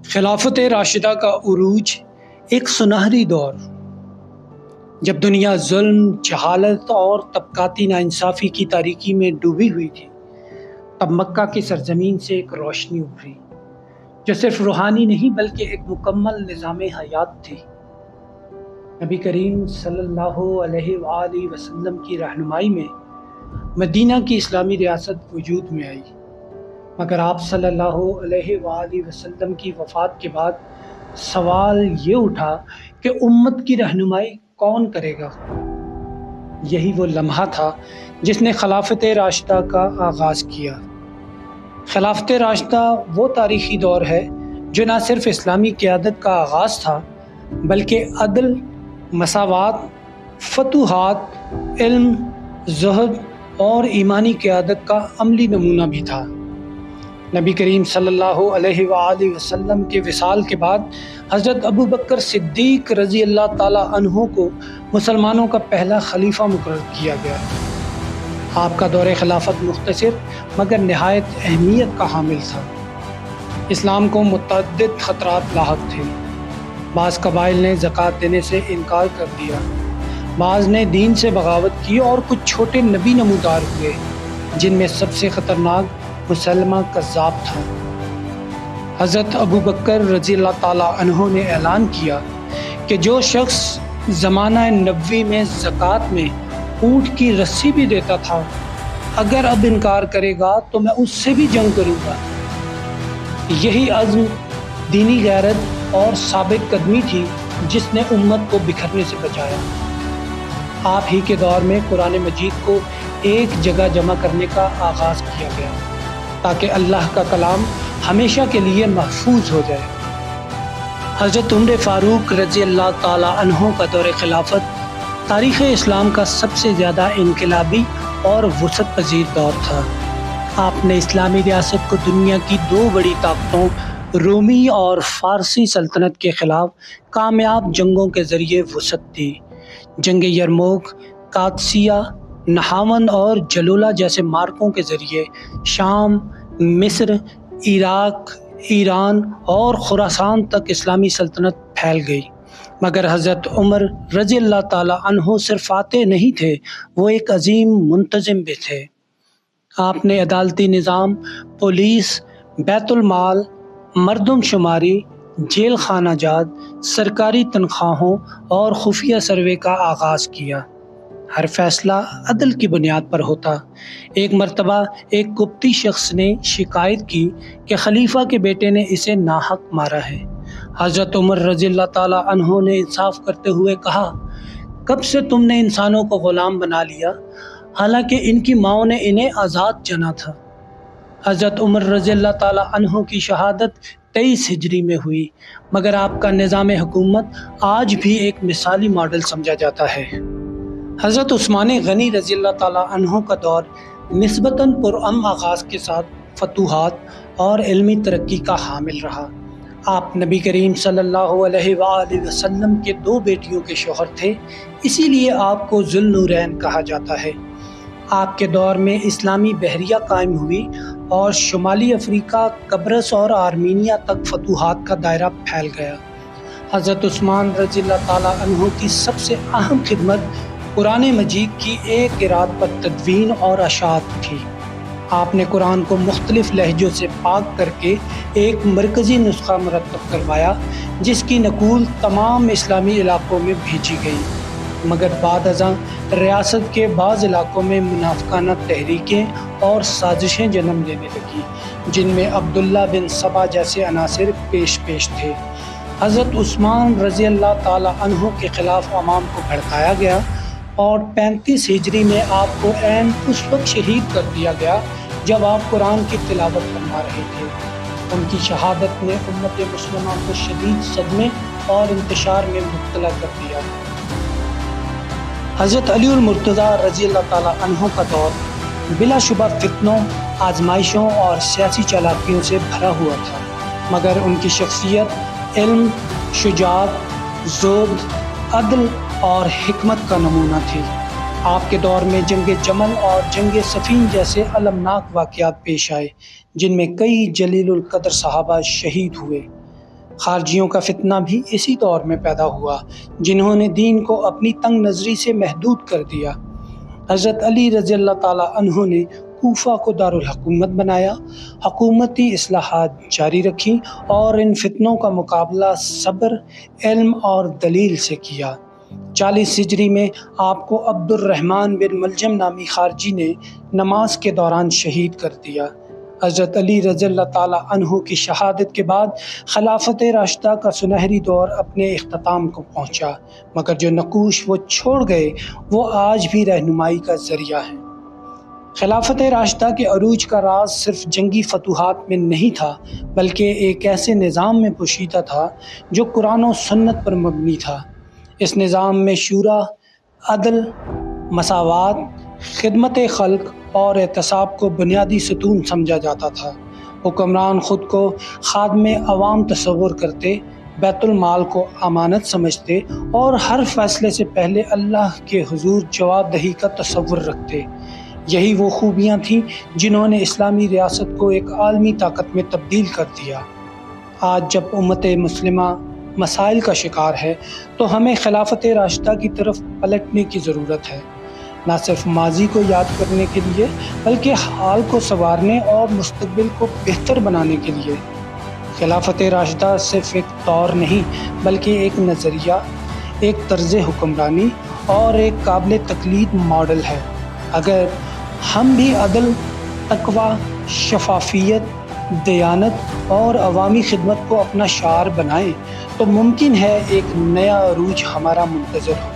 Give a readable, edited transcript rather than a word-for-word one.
خلافت راشدہ کا عروج ایک سنہری دور جب دنیا ظلم، جہالت اور طبقاتی ناانصافی کی تاریکی میں ڈوبی ہوئی تھی، تب مکہ کی سرزمین سے ایک روشنی ابھری جو صرف روحانی نہیں بلکہ ایک مکمل نظام حیات تھی۔ نبی کریم صلی اللہ علیہ وآلہ وسلم کی رہنمائی میں مدینہ کی اسلامی ریاست وجود میں آئی، مگر آپ صلی اللہ علیہ وآلہ وسلم کی وفات کے بعد سوال یہ اٹھا کہ امت کی رہنمائی کون کرے گا؟ یہی وہ لمحہ تھا جس نے خلافت راشدہ کا آغاز کیا۔ خلافت راشدہ وہ تاریخی دور ہے جو نہ صرف اسلامی قیادت کا آغاز تھا بلکہ عدل، مساوات، فتوحات، علم، زہد اور ایمانی قیادت کا عملی نمونہ بھی تھا۔ نبی کریم صلی اللہ علیہ وآلہ وسلم کے وصال کے بعد حضرت ابوبکر صدیق رضی اللہ تعالی عنہ کو مسلمانوں کا پہلا خلیفہ مقرر کیا گیا۔ آپ کا دور خلافت مختصر مگر نہایت اہمیت کا حامل تھا۔ اسلام کو متعدد خطرات لاحق تھے۔ بعض قبائل نے زکوٰۃ دینے سے انکار کر دیا، بعض نے دین سے بغاوت کی اور کچھ چھوٹے نبی نمودار ہوئے، جن میں سب سے خطرناک مسلمہ کذاب تھا۔ حضرت ابوبکر رضی اللہ تعالیٰ عنہ نے اعلان کیا کہ جو شخص زمانہ نبوی میں زکوٰۃ میں اونٹ کی رسی بھی دیتا تھا، اگر اب انکار کرے گا تو میں اس سے بھی جنگ کروں گا۔ یہی عزم، دینی غیرت اور ثابت قدمی تھی جس نے امت کو بکھرنے سے بچایا۔ آپ ہی کے دور میں قرآن مجید کو ایک جگہ جمع کرنے کا آغاز کیا گیا تاکہ اللہ کا کلام ہمیشہ کے لیے محفوظ ہو جائے۔ حضرت عمر فاروق رضی اللہ تعالی عنہ کا دور خلافت تاریخ اسلام کا سب سے زیادہ انقلابی اور وسعت پذیر دور تھا۔ آپ نے اسلامی ریاست کو دنیا کی دو بڑی طاقتوں رومی اور فارسی سلطنت کے خلاف کامیاب جنگوں کے ذریعے وسعت دی۔ جنگ یرموک، قادسیہ، نہاون اور جلولہ جیسے مارکوں کے ذریعے شام، مصر، عراق، ایران اور خراسان تک اسلامی سلطنت پھیل گئی، مگر حضرت عمر رضی اللہ تعالی عنہ صرف فاتح نہیں تھے، وہ ایک عظیم منتظم بھی تھے۔ آپ نے عدالتی نظام، پولیس، بیت المال، مردم شماری، جیل خانہ جات، سرکاری تنخواہوں اور خفیہ سروے کا آغاز کیا۔ ہر فیصلہ عدل کی بنیاد پر ہوتا۔ ایک مرتبہ ایک قبطی شخص نے شکایت کی کہ خلیفہ کے بیٹے نے اسے ناحق مارا ہے۔ حضرت عمر رضی اللہ تعالی عنہ نے انصاف کرتے ہوئے کہا، کب سے تم نے انسانوں کو غلام بنا لیا، حالانکہ ان کی ماؤں نے انہیں آزاد جنا تھا۔ حضرت عمر رضی اللہ تعالی عنہ کی شہادت 23 ہجری میں ہوئی، مگر آپ کا نظام حکومت آج بھی ایک مثالی ماڈل سمجھا جاتا ہے۔ حضرت عثمان غنی رضی اللہ تعالی عنہ کا دور نسبتاً پرامن آغاز کے ساتھ فتوحات اور علمی ترقی کا حامل رہا۔ آپ نبی کریم صلی اللہ علیہ وآلہ وسلم کے 2 بیٹیوں کے شوہر تھے، اسی لیے آپ کو ذو النورین کہا جاتا ہے۔ آپ کے دور میں اسلامی بحریہ قائم ہوئی اور شمالی افریقہ، قبرص اور آرمینیا تک فتوحات کا دائرہ پھیل گیا۔ حضرت عثمان رضی اللہ تعالی عنہ کی سب سے اہم خدمت قرآن مجید کی ایک قرات پر تدوین اور اشاعت تھی۔ آپ نے قرآن کو مختلف لہجوں سے پاک کر کے ایک مرکزی نسخہ مرتب کروایا جس کی نقول تمام اسلامی علاقوں میں بھیجی گئی، مگر بعد ازاں ریاست کے بعض علاقوں میں منافقانہ تحریکیں اور سازشیں جنم لینے لگیں، جن میں عبداللہ بن سبا جیسے عناصر پیش تھے۔ حضرت عثمان رضی اللہ تعالی عنہ کے خلاف عوام کو بھڑکایا گیا اور 35 ہجری میں آپ کو عین اس وقت شہید کر دیا گیا جب آپ قرآن کی تلاوت فرما رہے تھے۔ ان کی شہادت نے امت مسلمہ کو شدید صدمے اور انتشار میں مبتلا کر دیا۔ حضرت علی المرتضیٰ رضی اللہ تعالی عنہ کا دور بلا شبہ فتنوں، آزمائشوں اور سیاسی چالاکیوں سے بھرا ہوا تھا، مگر ان کی شخصیت علم، شجاعت، زہد، عدل اور حکمت کا نمونہ تھی۔ آپ کے دور میں جنگ جمل اور جنگ صفین جیسے المناک واقعات پیش آئے، جن میں کئی جلیل القدر صحابہ شہید ہوئے۔ خارجیوں کا فتنہ بھی اسی دور میں پیدا ہوا، جنہوں نے دین کو اپنی تنگ نظری سے محدود کر دیا۔ حضرت علی رضی اللہ تعالیٰ عنہ نے کوفہ کو دارالحکومت بنایا، حکومتی اصلاحات جاری رکھی اور ان فتنوں کا مقابلہ صبر، علم اور دلیل سے کیا۔ 40 ہجری میں آپ کو عبد الرحمن بن ملجم نامی خارجی نے نماز کے دوران شہید کر دیا۔ حضرت علی رضی اللہ تعالیٰ عنہ کی شہادت کے بعد خلافت راشدہ کا سنہری دور اپنے اختتام کو پہنچا، مگر جو نقوش وہ چھوڑ گئے وہ آج بھی رہنمائی کا ذریعہ ہیں۔ خلافت راشدہ کے عروج کا راز صرف جنگی فتوحات میں نہیں تھا، بلکہ ایک ایسے نظام میں پوشیدہ تھا جو قرآن و سنت پر مبنی تھا۔ اس نظام میں شورا، عدل، مساوات، خدمت خلق اور احتساب کو بنیادی ستون سمجھا جاتا تھا۔ حکمران خود کو خادم عوام تصور کرتے، بیت المال کو امانت سمجھتے اور ہر فیصلے سے پہلے اللہ کے حضور جواب دہی کا تصور رکھتے۔ یہی وہ خوبیاں تھیں جنہوں نے اسلامی ریاست کو ایک عالمی طاقت میں تبدیل کر دیا۔ آج جب امت مسلمہ مسائل کا شکار ہے تو ہمیں خلافت راشدہ کی طرف پلٹنے کی ضرورت ہے، نہ صرف ماضی کو یاد کرنے کے لیے بلکہ حال کو سنوارنے اور مستقبل کو بہتر بنانے کے لیے۔ خلافت راشدہ صرف ایک دور نہیں بلکہ ایک نظریہ، ایک طرز حکمرانی اور ایک قابل تقلید ماڈل ہے۔ اگر ہم بھی عدل، تقوی، شفافیت، دیانت اور عوامی خدمت کو اپنا شعار بنائیں تو ممکن ہے ایک نیا عروج ہمارا منتظر ہو۔